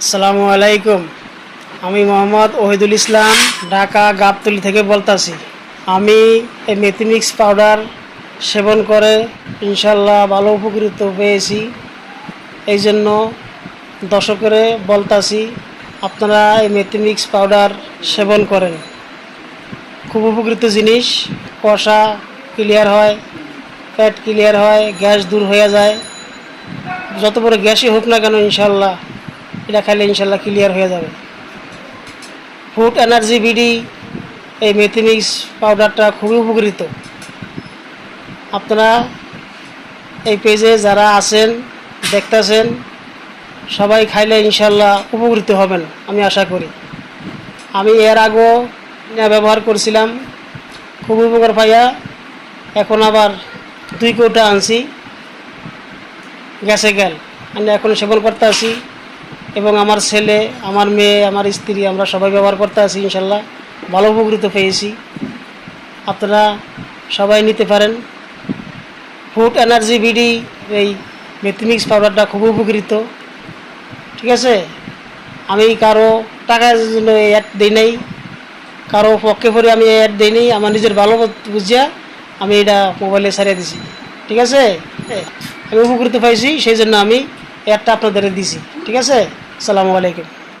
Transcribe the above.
আসসালামু আলাইকুম। আমি মোহাম্মদ ওহিদুল ইসলাম ঢাকা গাবতলী থেকে বলতাছি। আমি এই মেথিমিক্স পাউডার সেবন করে ইনশাল্লাহ ভালো উপকৃত পেয়েছি। এই জন্য দর্শকরে বলতাছি আপনারা এই মেথিমিক্স পাউডার সেবন করেন। খুব উপকৃত জিনিস। কষা ক্লিয়ার হয়, পেট ক্লিয়ার হয়, গ্যাস দূর হয়ে যায়। যত বড় গ্যাসই হোক না কেন ইনশাল্লাহ এটা খাইলে ইনশাল্লাহ ক্লিয়ার হয়ে যাবে। ফুড এনার্জি বিডি এই মেথিমিক্স পাউডারটা খুবই উপকৃত। আপনারা এই পেজে যারা আছেন দেখতেছেন সবাই খাইলে ইনশাল্লাহ উপকৃত হবেন আমি আশা করি। আমি এর আগেও ব্যবহার করছিলাম, খুব উপকার পাইয়া এখন আবার 2 কৌটা আনছি, গেছে গেল আমি এখন সেবন করতে আছি এবং আমার ছেলে, আমার মেয়ে, আমার স্ত্রী আমরা সবাই ব্যবহার করতে আছি। ইনশাল্লাহ ভালো উপকৃত পেয়েছি। আপনারা সবাই নিতে পারেন। ফুড এনার্জি বিডি এই মেথিমিক্স পাউডারটা খুব উপকৃত। ঠিক আছে, আমি কারো টাকার জন্য অ্যাড দিই নাই, কারো পক্ষে পরে আমি অ্যাড দিই নাই। আমার নিজের ভালো বুঝিয়া আমি এটা মোবাইলে ছাড়িয়ে দিছি। ঠিক আছে, আমি উপকৃত পাইছি সেই জন্য আমি অ্যাডটা আপনাদের দিছি। ঠিক আছে, আসসালামু আলাইকুম।